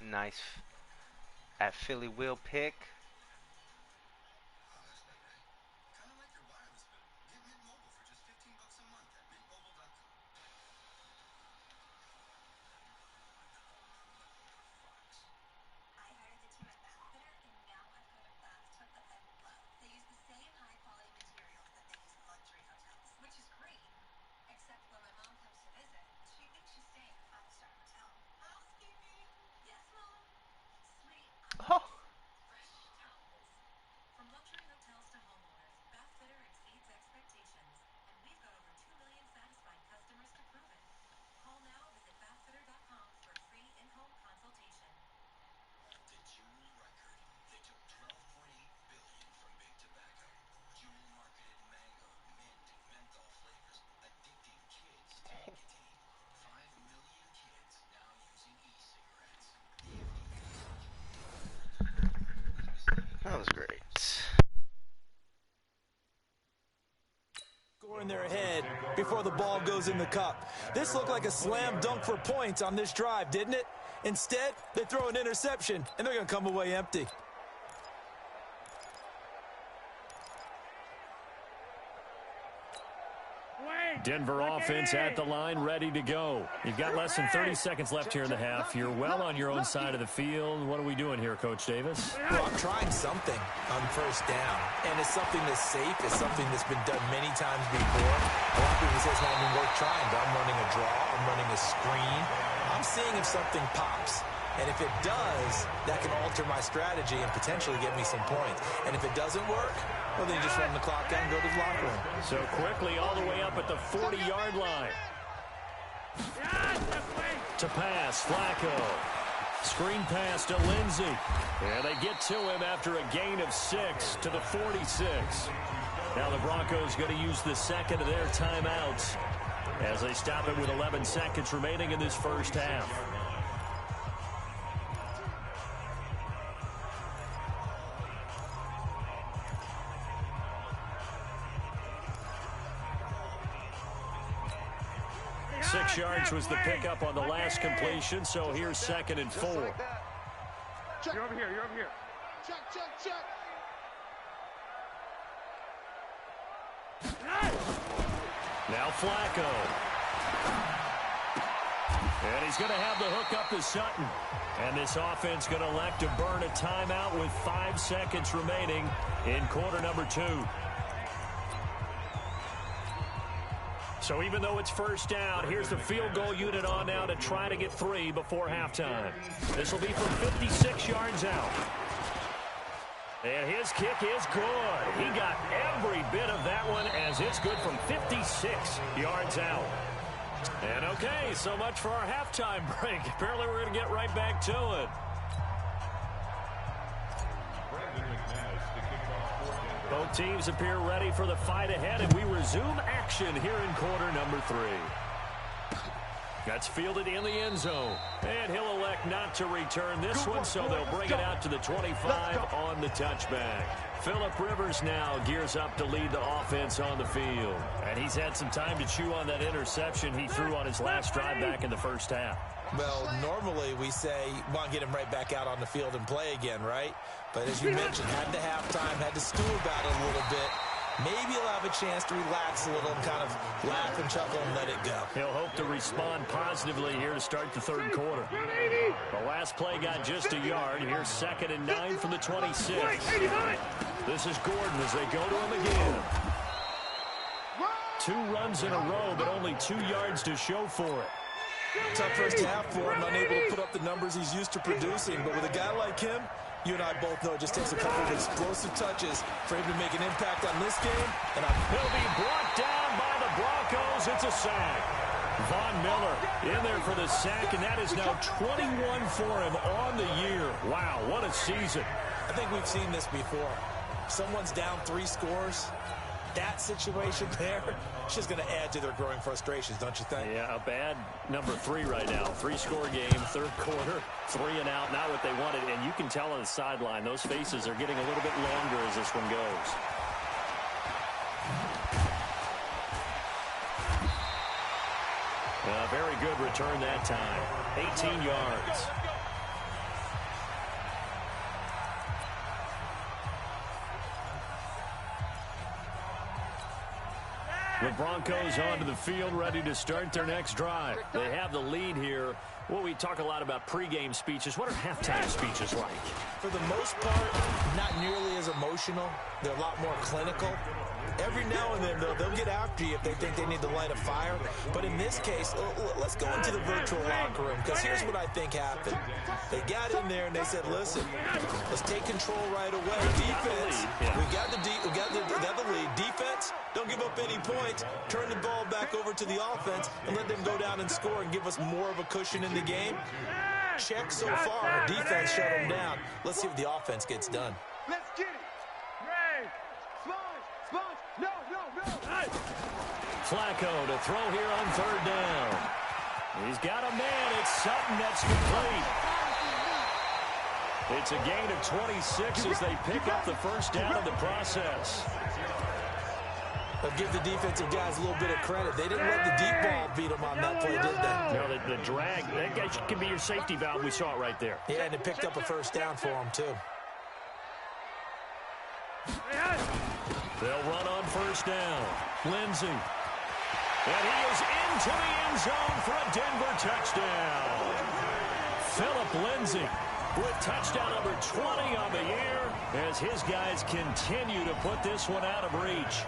Nice at Philly wheel pick. Oh. That was great. In their head before the ball goes in the cup. This looked like a slam dunk for points on this drive, didn't it? Instead, they throw an interception, and they're going to come away empty. Denver offense at the line, ready to go. You've got less than 30 seconds left here in the half. You're well on your own side of the field. What are we doing here, Coach Davis? Well, I'm trying something on first down, and it's something that's safe. It's something that's been done many times before. A lot of people say it's not even worth trying, but I'm running a draw. I'm running a screen. I'm seeing if something pops. And if it does, that can alter my strategy and potentially get me some points. And if it doesn't work, well, then you just run the clock out and go to the locker room. So quickly all the way up at the 40-yard line. To pass, Flacco. Screen pass to Lindsey. And they get to him after a gain of 6 to the 46. Now the Broncos going to use the second of their timeouts as they stop it with 11 seconds remaining in this first half. Six yards was the pickup on the last completion, so here's 2nd and 4. You're over here, you're over here. Check, check, check. Now Flacco. And he's going to have the hook up to Sutton. And this offense going to elect to burn a timeout with 5 seconds remaining in quarter number 2. So even though it's first down, here's the field goal unit on now to try to get 3 before halftime. This will be from 56 yards out. And his kick is good. He got every bit of that one as it's good from 56 yards out. And okay, so much for our halftime break. Apparently we're going to get right back to it. Both teams appear ready for the fight ahead, and we resume action here in quarter number 3. That's fielded in the end zone. And he'll elect not to return this one, so they'll bring it out to the 25 on the touchback. Phillip Rivers now gears up to lead the offense on the field. And he's had some time to chew on that interception he threw on his last drive back in the first half. Well, normally we say, want to get him right back out on the field and play again, right? But as you mentioned, had to halftime, had to stew about it a little bit. Maybe he'll have a chance to relax a little and kind of laugh and chuckle and let it go. He'll hope to respond positively here to start the third quarter. The last play got just a yard. Here's 2nd and 9 from the 26. This is Gordon as they go to him again. 2 runs in a row, but only 2 yards to show for it. Tough first half for him, unable to put up the numbers he's used to producing. But with a guy like him, you and I both know it just takes a couple of explosive touches for him to make an impact on this game. And he'll be brought down by the Broncos. It's a sack. Von Miller in there for the sack, and that is now 21 for him on the year. Wow, what a season. I think we've seen this before. Someone's down 3 scores. That situation there, it's just going to add to their growing frustrations, don't you think? Yeah, a bad number 3 right now. 3-score game, third quarter, 3 and out, not what they wanted. And you can tell on the sideline, those faces are getting a little bit longer as this one goes. A very good return that time. 18 yards. The Broncos onto the field, ready to start their next drive. They have the lead here. Well, we talk a lot about pregame speeches. What are halftime speeches like? For the most part, not nearly as emotional. They're a lot more clinical. Every now and then, they'll get after you if they think they need to light a fire. But in this case, let's go into the virtual locker room, because here's what I think happened. They got in there and they said, listen, let's take control right away. Defense, we got the lead. Defense, don't give up any points. Turn the ball back over to the offense and let them go down and score and give us more of a cushion in the game. Check so far. Defense shut them down. Let's see if the offense gets done. Let's get it. Ray, Sponge, no. Flacco to throw here on third down. He's got a man. It's Sutton that's complete. It's a gain of 26 as they pick up the first down in the process. But give the defensive guys a little bit of credit. They didn't let the deep ball beat them on that play, did they? No, the drag, that guy can be your safety valve. We saw it right there. Yeah, and it picked up a first down for them, too. They'll run on first down. Lindsey. And he is into the end zone for a Denver touchdown. Philip Lindsey with touchdown number 20 on the year as his guys continue to put this one out of reach.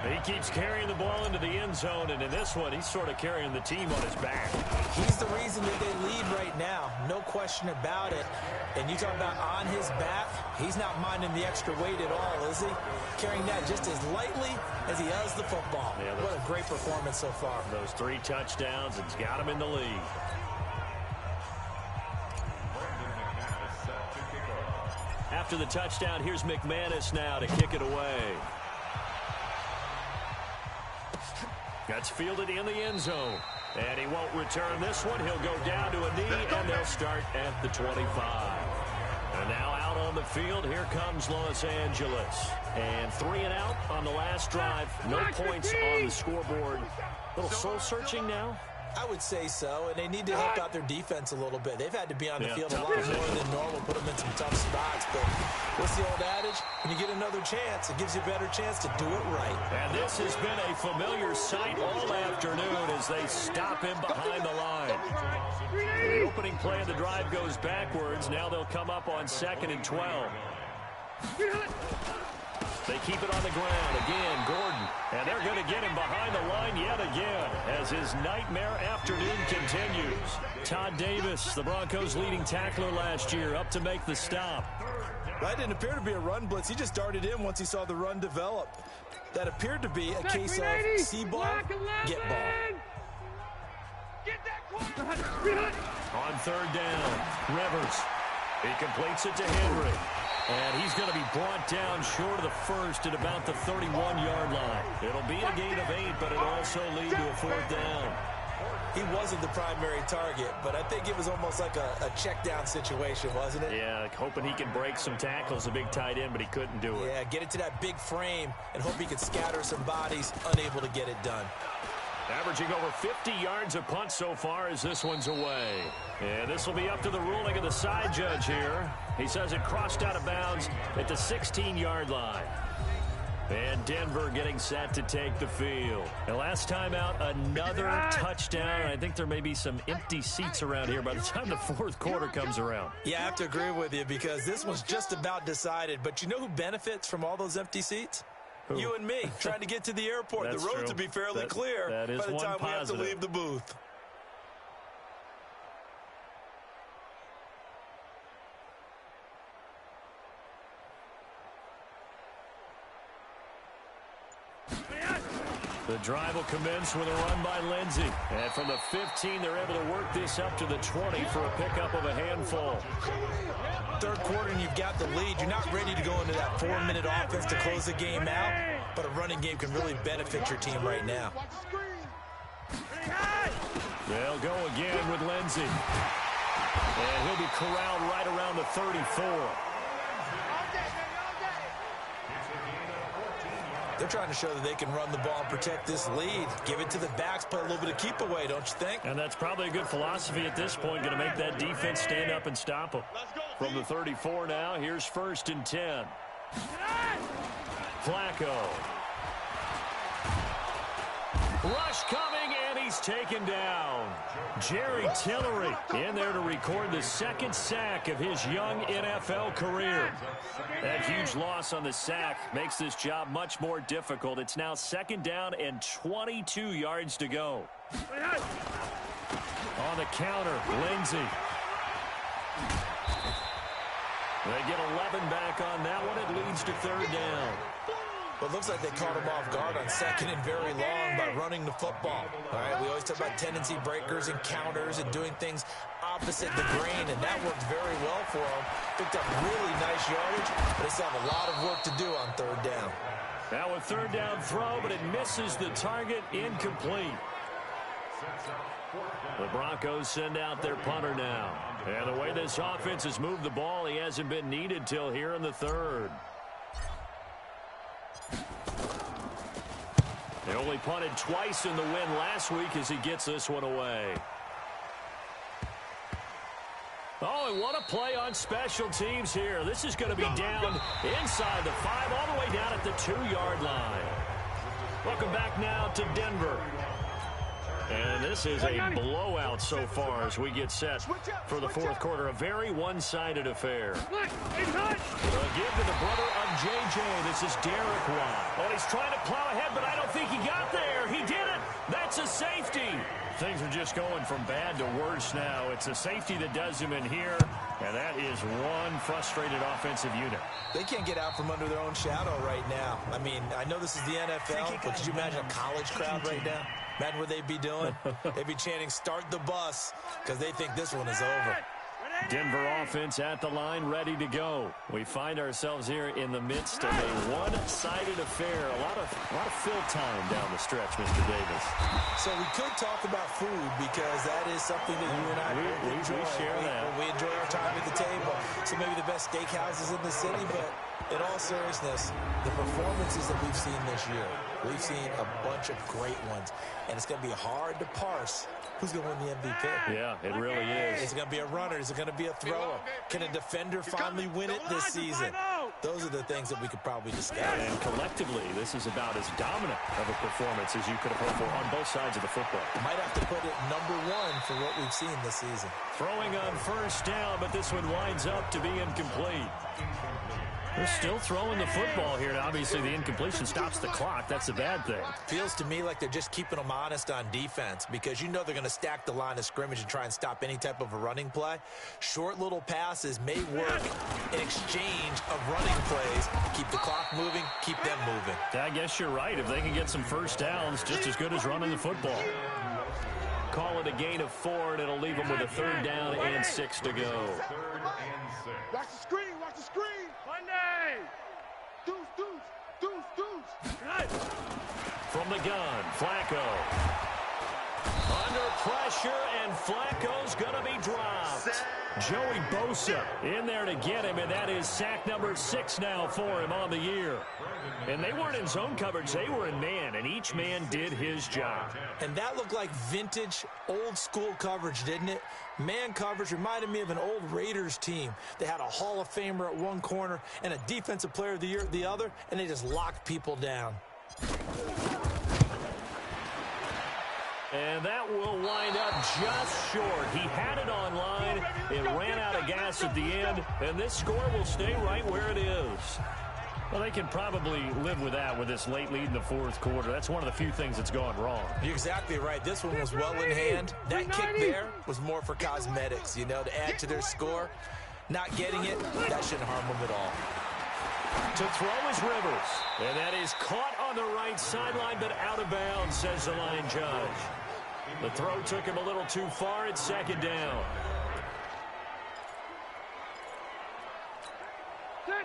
He keeps carrying the ball into the end zone, and in this one, he's sort of carrying the team on his back. He's the reason that they lead right now. No question about it. And you talk about on his back, he's not minding the extra weight at all, is he? Carrying that just as lightly as he does the football. Yeah, what a great performance so far. Those 3 touchdowns, it's got him in the lead. After the touchdown, here's McManus now to kick it away. That's fielded in the end zone. And he won't return this one. He'll go down to a knee, and they'll start at the 25. And now out on the field, here comes Los Angeles. And 3 and out on the last drive. No points on the scoreboard. A little soul-searching now. I would say so, and they need to help out their defense a little bit. They've had to be on the field a lot more than normal, put them in some tough spots. But what's the old adage? When you get another chance, it gives you a better chance to do it right. And this has been a familiar sight all afternoon as they stop him behind the line. The opening play of the drive goes backwards. Now they'll come up on 2nd and 12. They keep it on the ground. Again, Gordon. And they're going to get him behind the line yet again as his nightmare afternoon continues. Todd Davis, the Broncos' leading tackler last year, up to make the stop. That didn't appear to be a run blitz. He just darted in once he saw the run develop. That appeared to be a case of see ball, get ball. On third down, Rivers. He completes it to Henry. And he's going to be brought down short of the first at about the 31-yard line. It'll be a gain of 8, but it'll also lead to a 4th down. He wasn't the primary target, but I think it was almost like a check down situation, wasn't it? Yeah, like hoping he can break some tackles, a big tight end, but he couldn't do it. Yeah, get it to that big frame and hope he could scatter some bodies, unable to get it done. Averaging over 50 yards a punt so far as this one's away. And this will be up to the ruling of the side judge here. He says it crossed out of bounds at the 16-yard line. And Denver getting set to take the field. And last time out, another touchdown. I think there may be some empty seats around here by the time the 4th quarter comes around. Yeah, I have to agree with you because this was just about decided. But you know who benefits from all those empty seats? Who? You and me, trying to get to the airport. The roads will be fairly clear by the time we have to leave the booth. The drive will commence with a run by Lindsey. And from the 15, they're able to work this up to the 20 for a pickup of a handful. 3rd quarter and you've got the lead. You're not ready to go into that 4-minute offense to close the game out, but a running game can really benefit your team right now. They'll go again with Lindsey. And he'll be corralled right around the 34. They're trying to show that they can run the ball and protect this lead. Give it to the backs, play a little bit of keep away, don't you think? And that's probably a good philosophy at this point, going to make that defense stand up and stop them. From the 34 now, here's 1st and 10. Flacco. Rush coming, and he's taken down. Jerry Tillery in there to record the second sack of his young NFL career. That huge loss on the sack makes this job much more difficult. It's now 2nd down and 22 yards to go. On the counter, Lindsey. They get 11 back on that one. It leads to 3rd down. Well, it looks like they caught him off guard on 2nd and very long by running the football. All right, we always talk about tendency breakers and counters and doing things opposite the grain, and that worked very well for him. Picked up really nice yardage, but they still have a lot of work to do on 3rd down. Now a 3rd down throw, but it misses the target, incomplete. The Broncos send out their punter now. And the way this offense has moved the ball, he hasn't been needed till here in the 3rd. They only punted twice in the win last week as he gets this one away. Oh, and what a play on special teams here. This is going to be down inside the 5, all the way down at the 2-yard line. Welcome back now to Denver. And this is a blowout so far as we get set for the 4th quarter. A very one-sided affair. A give to the brother of J.J. This is Derek Watt. Oh, he's trying to plow ahead, but I don't think he got there. He did it. That's a safety. Things are just going from bad to worse now. It's a safety that does him in here, and that is one frustrated offensive unit. They can't get out from under their own shadow right now. I mean, I know this is the NFL, but could you imagine a college crowd right now? Imagine what they'd be doing. They'd be chanting, "Start the bus," because they think this one is over. Denver offense at the line, ready to go. We find ourselves here in the midst of a one-sided affair. A lot of fill time down the stretch, Mr. Davis. So we could talk about food because that is something that you and I enjoy. We share that. We enjoy our time at the table. So maybe the best steakhouses in the city, but in all seriousness, the performances that we've seen this year, we've seen a bunch of great ones, and it's going to be hard to parse who's going to win the MVP. Yeah, it really is. Is it going to be a runner? Is it going to be a thrower? Can a defender finally win it this season? Those are the things that we could probably discuss. And collectively, this is about as dominant of a performance as you could have hoped for on both sides of the football. Might have to put it number 1 for what we've seen this season. Throwing on 1st down, but this one winds up to be incomplete. They're still throwing the football here. Now, obviously, the incompletion stops the clock. That's a bad thing. Feels to me like they're just keeping them honest on defense because you know they're going to stack the line of scrimmage and try and stop any type of a running play. Short little passes may work in exchange of running plays. Keep the clock moving, keep them moving. I guess you're right. If they can get some 1st downs, just as good as running the football. Call it a gain of 4, and it'll leave them with a 3rd down and 6 to go. Watch the screen, watch the screen. Monday. Deuce. From the gun, Flacco. Under pressure, and Flacco's going to be dropped. Joey Bosa in there to get him, and that is sack number 6 now for him on the year. And they weren't in zone coverage. They were in man, and each man did his job. And that looked like vintage, old-school coverage, didn't it? Man coverage reminded me of an old Raiders team. They had a Hall of Famer at one corner and a Defensive Player of the Year at the other, and they just locked people down. And that will wind up just short. He had it on line. It ran out of gas at the end, and this score will stay right where it is. Well, they can probably live with that with this late lead in the 4th quarter. That's one of the few things that's gone wrong. You're exactly right. This one was well in hand. That kick there was more for cosmetics, you know, to add to their score. Not getting it, that shouldn't harm them at all. To throw is Rivers. And that is caught on the right sideline, but out of bounds, says the line judge. The throw took him a little too far. It's 2nd down.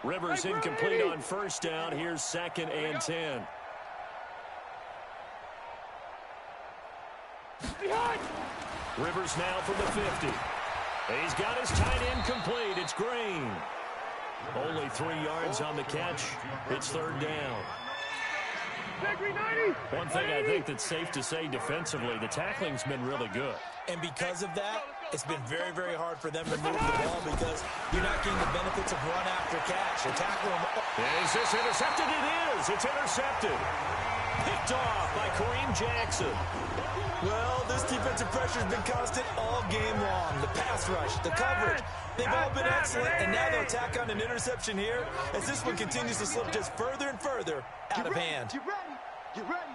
Rivers incomplete on 1st down. Here's 2nd and 10. Rivers now from the 50. He's got his tight end complete. It's Green. Only 3 yards on the catch. It's 3rd down. One thing I think that's safe to say defensively, the tackling's been really good. And because of that, it's been very, very hard for them to move the ball because you're not getting the benefits of run after catch. They're tackling them. Is this intercepted? It is. It's intercepted. Picked off by Kareem Jackson. Well, this defensive pressure has been constant all game long. The pass rush, the coverage, they've all been excellent, and now they'll tack on an interception here as this one continues to slip just further and further out of hand. Get ready. Get ready.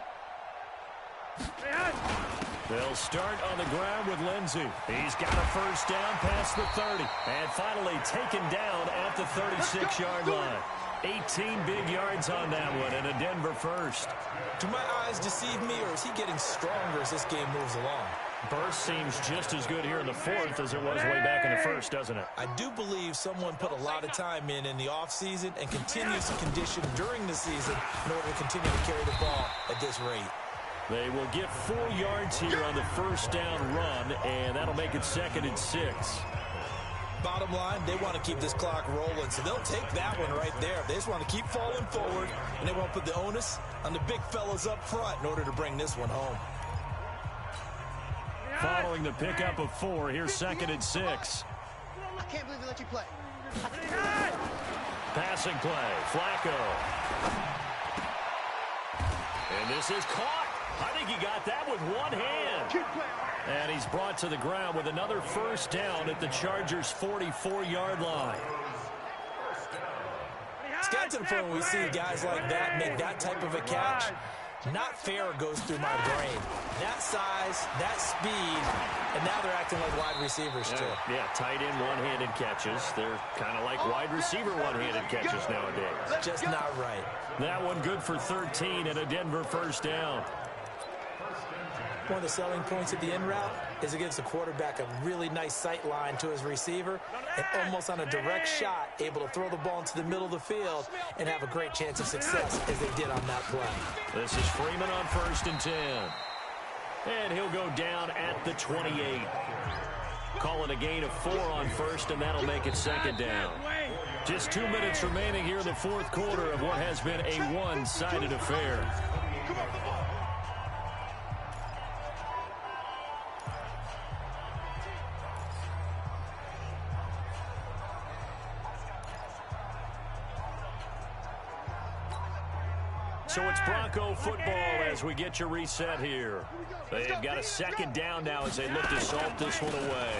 They'll start on the ground with Lindsey. He's got a first down past the 30. And finally taken down at the 36-yard line. 18 big yards on that one and a Denver first. Do my eyes deceive me, or is he getting stronger as this game moves along? Burst seems just as good here in the fourth as it was way back in the first, doesn't it? I do believe someone put a lot of time in the offseason and continues to condition during the season in order to continue to carry the ball at this rate. They will get 4 yards here on the first down run, and that'll make it 2nd and 6. Bottom line, they want to keep this clock rolling, so they'll take that one right there. They just want to keep falling forward, and they want to put the onus on the big fellas up front in order to bring this one home. Following the pickup of 4, here's 2nd and 6. I can't believe they let you play. Passing play, Flacco. And this is caught. I think he got that with one hand. And he's brought to the ground with another first down at the Chargers' 44-yard line. It's got to the point where we see guys like that make that type of a catch. Not fair goes through my brain. That size, that speed, and now they're acting like wide receivers too. Yeah, tight end one-handed catches. They're kind of like wide receiver one-handed catches nowadays. Just not right. That one good for 13 and a Denver first down. One of the selling points of the in route is it gives the quarterback a really nice sight line to his receiver and almost on a direct shot able to throw the ball into the middle of the field and have a great chance of success as they did on that play. This is Freeman on 1st and 10. And he'll go down at the 28. Calling a gain of 4 on 1st, and that'll make it 2nd down. Just 2 minutes remaining here in the 4th quarter of what has been a one-sided affair. So it's Bronco football as we get your reset here. They've got a 2nd down now as they look to salt this one away.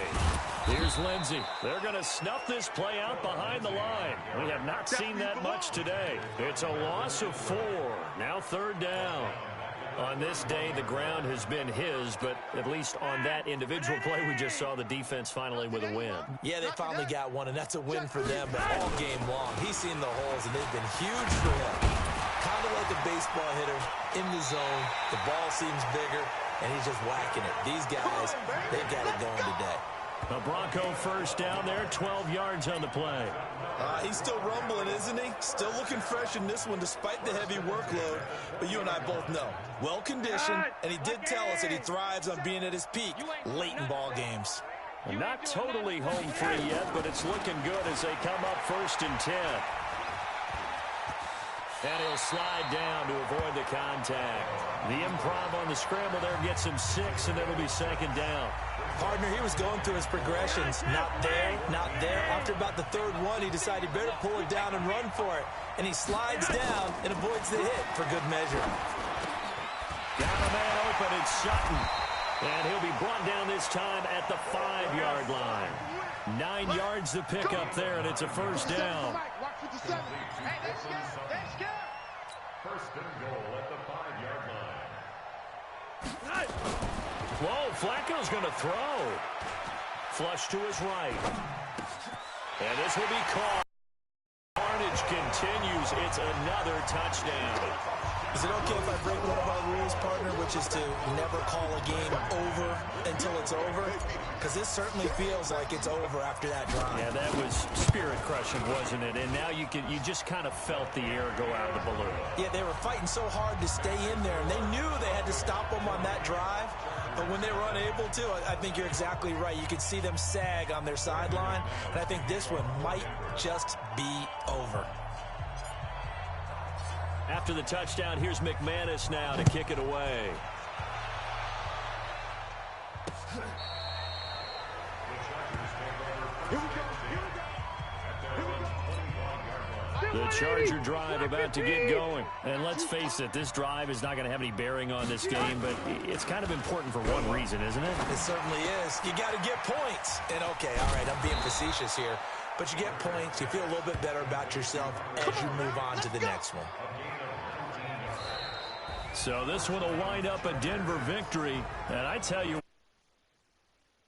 Here's Lindsey. They're going to snuff this play out behind the line. We have not seen that much today. It's a loss of 4. Now 3rd down. On this day, the ground has been his, but at least on that individual play, we just saw the defense finally with a win. Yeah, they finally got one, and that's a win for them, but all game long, he's seen the holes, and they've been huge for him. Kind of like a baseball hitter in the zone. The ball seems bigger, and he's just whacking it. These guys, they've got it going today. A Bronco first down there, 12 yards on the play. He's still rumbling, isn't he? Still looking fresh in this one despite the heavy workload. But you and I both know, well-conditioned, and he did tell us that he thrives on being at his peak late in ball games. Not totally home free yet, but it's looking good as they come up 1st and 10. And he'll slide down to avoid the contact. The improv on the scramble there gets him 6, and it'll be 2nd down. Partner, he was going through his progressions. Not there, not there. After about the 3rd one, he decided he better pull it down and run for it. And he slides down and avoids the hit for good measure. Got a man open, it's Sutton. And he'll be brought down this time at the 5-yard line. 9 yards to pick up there, and it's a first down. First and goal at the 5-yard line. Whoa, Flacco's going to throw. Flush to his right. And this will be caught. Carnage continues. It's another touchdown. Is it okay if I break one of our rules, partner, which is to never call a game over until it's over? Because this certainly feels like it's over after that drive. Yeah, that was spirit-crushing, wasn't it? And now you just kind of felt the air go out of the balloon. Yeah, they were fighting so hard to stay in there, and they knew they had to stop them on that drive. But when they were unable to, I think you're exactly right. You could see them sag on their sideline, and I think this one might just be over. After the touchdown, here's McManus now to kick it away. Here we go. Here we go. Here we go. The Charger drive about to get going. And let's face it, this drive is not going to have any bearing on this game, but it's kind of important for one reason, isn't it? It certainly is. You got to get points. And, okay, all right, I'm being facetious here. But you get points. You feel a little bit better about yourself as you move on to the next one. So this one will wind up a Denver victory. And I tell you